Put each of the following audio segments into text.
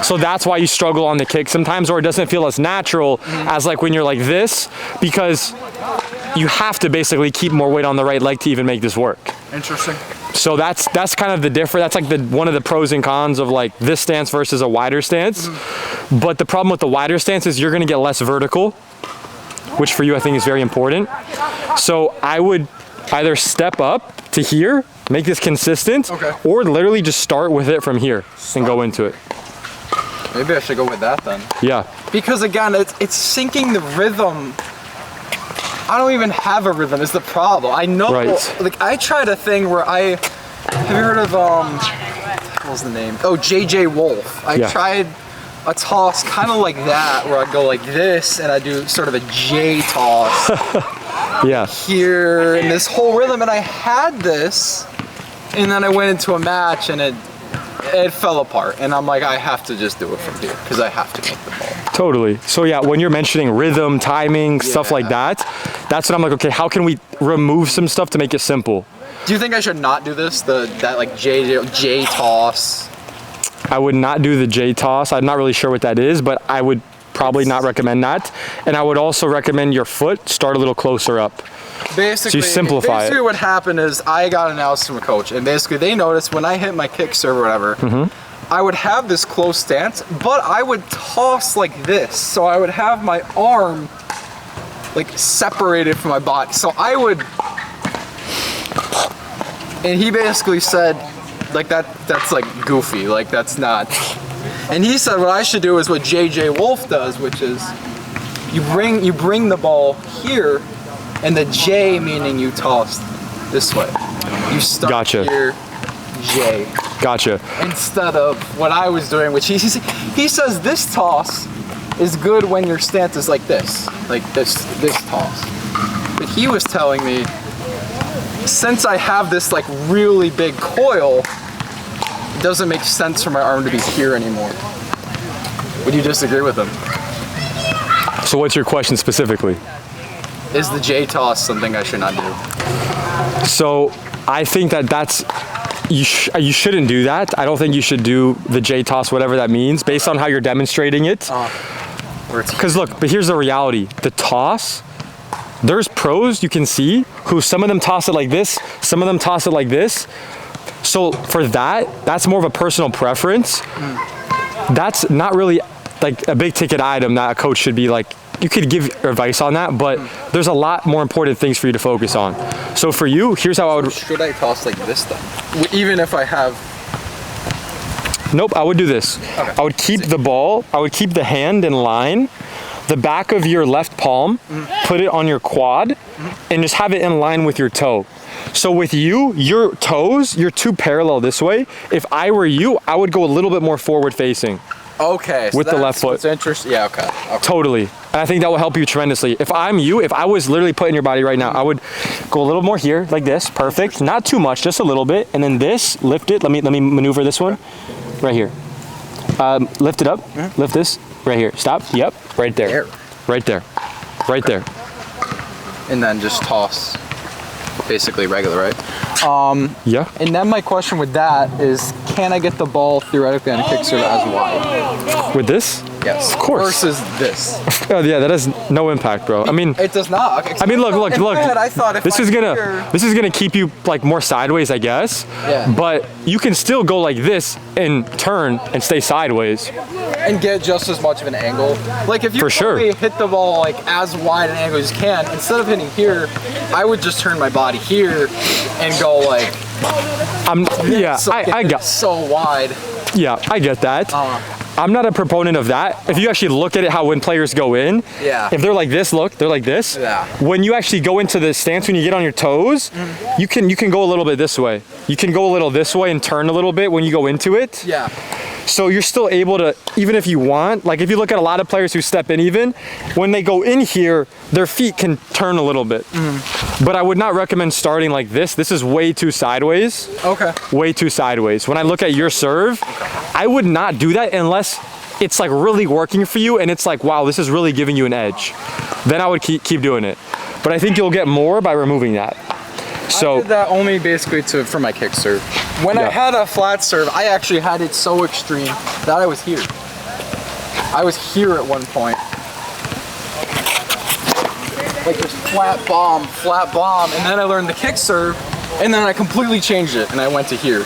So that's why you struggle on the kick sometimes, or it doesn't feel as natural as like when you're like this, because you have to basically keep more weight on the right leg to even make this work. Interesting. So that's kind of the difference. That's like one of the pros and cons of like this stance versus a wider stance. But the problem with the wider stance is you're going to get less vertical, which for you I think is very important. So I would either step up to here, make this consistent, or literally just start with it from here and go into it. Maybe I should go with that then. Yeah. Because again, it's syncing the rhythm. I don't even have a rhythm is the problem. I know, like I tried a thing where have you heard of, what was the name? Oh, JJ Wolf. I tried a toss kind of like that, where I go like this and I do sort of a J toss. Here, and this whole rhythm, and I had this, and then I went into a match and it fell apart, and I'm like, I have to just do it from here because I have to make the ball. Totally. So yeah, when you're mentioning rhythm, timing, stuff like that, that's when I'm like, okay, how can we remove some stuff to make it simple? Do you think I should not do this? That like J toss? I would not do the J toss. I'm not really sure what that is, but I would probably not recommend that. And I would also recommend your foot start a little closer up. Basically, so you simplify basically what happened is I got an analysis from a coach, and basically they noticed when I hit my kick serve or whatever, I would have this close stance, but I would toss like this. So I would have my arm like separated from my body. So I would, and he basically said, like that's like goofy, like that's not. And he said what I should do is what JJ Wolf does, which is you bring the ball here, and the J meaning you toss this way. You start here, J. Gotcha. Instead of what I was doing, which he says this toss is good when your stance is like this toss. But he was telling me, since I have this like really big coil, it doesn't make sense for my arm to be here anymore. Would you disagree with him? So what's your question specifically? Is the J toss something I should not do? So I think that's, you shouldn't do that. I don't think you should do the J toss, whatever that means, based on how you're demonstrating it. Because look, but here's the reality. The toss, there's pros you can see who some of them toss it like this, some of them toss it like this. So for that's more of a personal preference. That's not really like a big ticket item that a coach should be like, you could give advice on that, but there's a lot more important things for you to focus on. So for you, here's how I would... Should I toss like this then? Even if I have... Nope, I would do this. Okay. I would keep the ball, I would keep the hand in line, the back of your left palm, put it on your quad, and just have it in line with your toe. So with you, your toes, you're too parallel this way. If I were you, I would go a little bit more forward facing. Okay. So with the left foot. It's interesting. Yeah, okay. Totally. And I think that will help you tremendously. If I'm you, if I was literally putting your body right now, I would go a little more here, like this. Perfect. Not too much, just a little bit. And then this, lift it. Let me maneuver this one. Right here. Lift it up. Lift this. Right here. Stop. Yep. Right there. Right there. Right there. And then just toss. Basically regular, right? Yeah. And then my question with that is, can I get the ball theoretically on a kick serve as wide? With this? Yes. Of course. Versus this. Oh yeah, that has no impact, bro. I mean, it does not. I mean, look. In my head, I thought if this is gonna keep you like more sideways, I guess. Yeah. But you can still go like this and turn and stay sideways. And get just as much of an angle. Like if you hit the ball like as wide an angle as you can, instead of hitting here, I would just turn my body here and go like. I got so wide. Yeah, I get that. I'm not a proponent of that. If you actually look at it, how when players go in, if they're like this, look, they're like this. Yeah. When you actually go into the stance, when you get on your toes, you can go a little bit this way. You can go a little this way and turn a little bit when you go into it. Yeah. So you're still able to, even if you want, like if you look at a lot of players who step in even, when they go in here, their feet can turn a little bit. But I would not recommend starting like this. This is way too sideways. Okay. Way too sideways. When I look at your serve, I would not do that unless it's like really working for you and it's like, wow, this is really giving you an edge. Then I would keep doing it. But I think you'll get more by removing that. So I did that only basically for my kick serve. When I had a flat serve, I actually had it so extreme that I was here. I was here at one point. Like just flat bomb, and then I learned the kick serve, and then I completely changed it, and I went to here.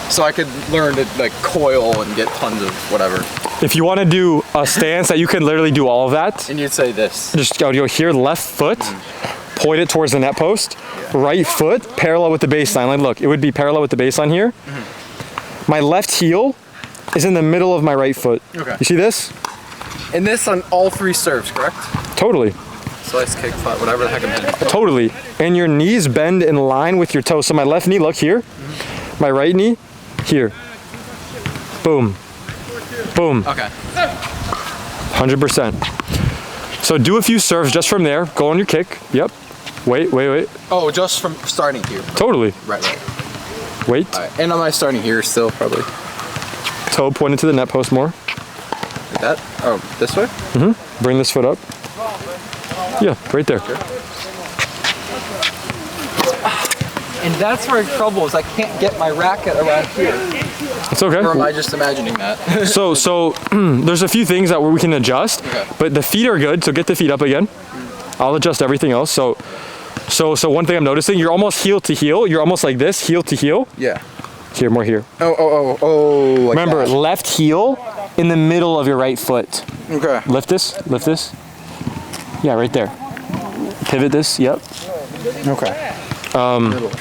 So I could learn to like coil and get tons of whatever. If you want to do a stance that you can literally do all of that, And you'd say this. just go here, left foot, point it towards the net post, right foot, parallel with the baseline. Like look, it would be parallel with the baseline here. My left heel is in the middle of my right foot. Okay. You see this? And this on all 3 serves, correct? Totally. Slice, kick, flat, whatever the heck I'm hitting. Totally. And your knees bend in line with your toes. So my left knee, look here. My right knee, here. Boom. Boom. Okay. 100%. So do a few serves just from there. Go on your kick. Yep. Wait. Oh, just from starting here. Totally. Right. Wait. All right. And am I starting here still, probably? Toe pointed to the net post more. Like that? Oh, this way? Bring this foot up. Yeah, right there. And that's where trouble is. I can't get my racket around here. It's okay. Or am I just imagining that? So there's a few things that we can adjust, Okay. but the feet are good. So get the feet up again. I'll adjust everything else. So one thing I'm noticing, you're almost heel to heel. You're almost like this, heel to heel. Yeah. Here, more here. Oh. Like Remember, that. left heel in the middle of your right foot. Okay. Lift this. Yeah, right there. Pivot this. Yep. Okay. Middle.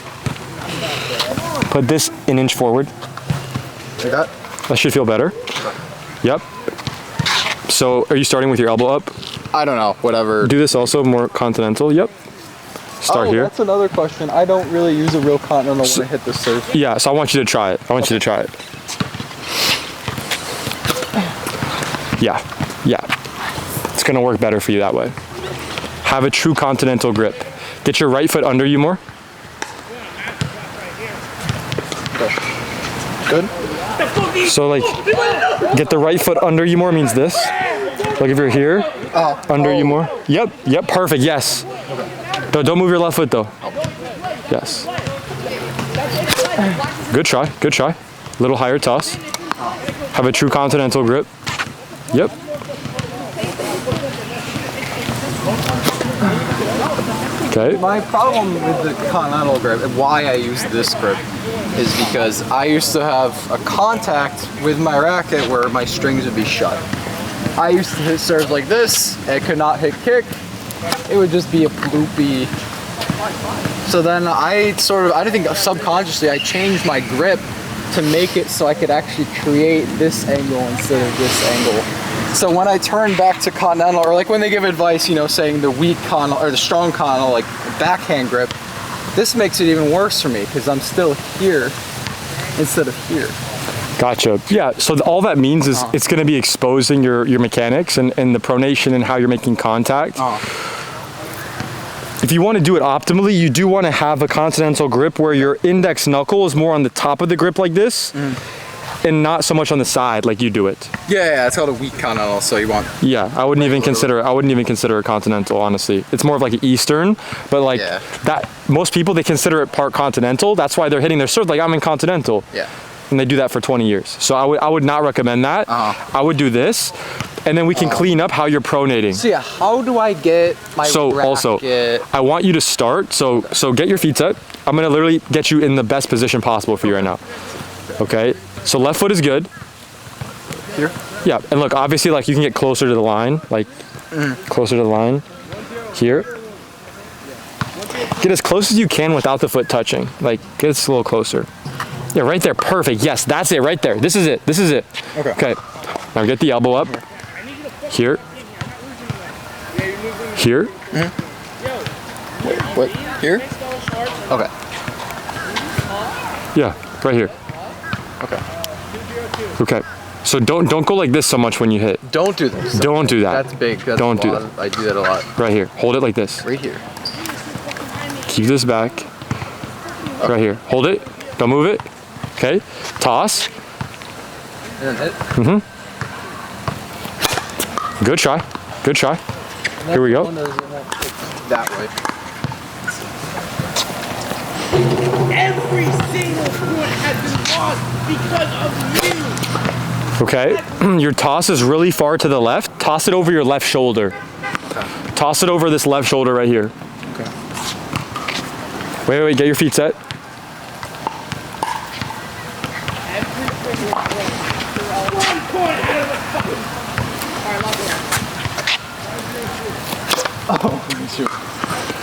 Put this an inch forward. Like that? That should feel better. Yep. So, are you starting with your elbow up? I don't know. Whatever. Do this also more continental. Yep. Start here. That's another question. I don't really use a real continental when I hit the serve. Yeah, so I want you to try it. Yeah. It's gonna work better for you that way. Have a true continental grip. Get your right foot under you more. Good? So like, get the right foot under you more means this. Like if you're here, under you more. Yep, perfect, yes. Don't move your left foot though. Yes. Good try. A little higher toss. Have a true continental grip. Yep. Okay. My problem with the continental grip and why I use this grip is because I used to have a contact with my racket where my strings would be shut. I used to hit serves like this, I could not hit kick. It would just be a loopy. So then I think subconsciously I changed my grip to make it so I could actually create this angle instead of this angle. So when I turn back to continental, or like when they give advice, you know, saying the weak continental or the strong continental, like backhand grip, this makes it even worse for me because I'm still here instead of here. Gotcha. Yeah, so all that means is it's going to be exposing your mechanics and the pronation and how you're making contact. If you want to do it optimally, you do want to have a continental grip where your index knuckle is more on the top of the grip like this and not so much on the side like you do it. Yeah, it's called a weak continental, so you want... Yeah, I wouldn't even consider a continental, honestly. It's more of like an Eastern, but like that most people, they consider it part continental. That's why they're hitting their serve like I'm in continental. Yeah. And they do that for 20 years. So I would not recommend that. I would do this, and then we can clean up how you're pronating. So yeah, how do I get my racket? Also, I want you to start, so get your feet up. I'm gonna literally get you in the best position possible for you right now. Okay, so left foot is good. Here? Yeah, and look, obviously like you can get closer to the line, like closer to the line. Here. Get as close as you can without the foot touching. Like, get us a little closer. Yeah, right there, perfect. Yes, that's it right there. This is it. Okay, now get the elbow up. Here. Here. Wait, what? Here? Okay. Yeah, right here. Okay. So don't go like this so much when you hit. Don't do this. Don't do that. That's big. That's Don't do that. I do that a lot. Right here. Hold it like this. Right here. Keep this back. Okay. Right here. Hold it. Don't move it. Okay. Toss. And then hit. Good try. Here we go. That way. Every single point has been lost because of you. Okay, your toss is really far to the left. Toss it over your left shoulder. Okay. Toss it over this left shoulder right here. Okay. Wait, get your feet set.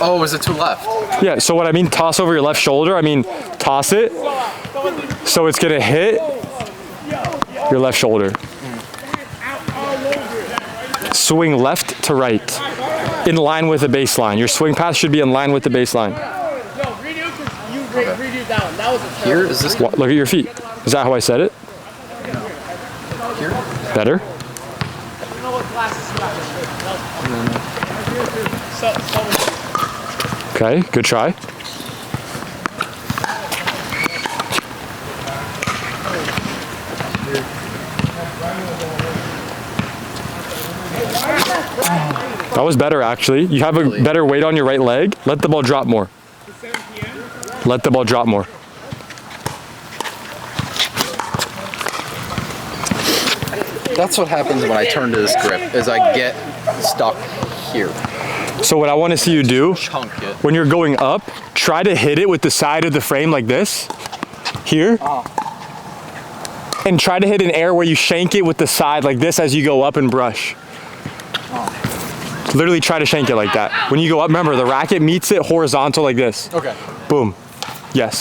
Oh, was it to left? Yeah, so what I mean, toss over your left shoulder, I mean, toss it so it's gonna hit your left shoulder. Swing left to right, in line with the baseline. Your swing path should be in line with the baseline. Here, is this good? Look at your feet. Is that how I said it? Here? Better? Okay, good try. That was better, actually. You have a better weight on your right leg. Let the ball drop more. Let the ball drop more. That's what happens when I turn to this grip, is I get stuck here. So what I want to see you do, Chunk it. when you're going up, try to hit it with the side of the frame like this, here. And try to hit an air where you shank it with the side like this as you go up and brush. Literally try to shank it like that. When you go up, remember, the racket meets it horizontal like this. Okay. Boom. Yes.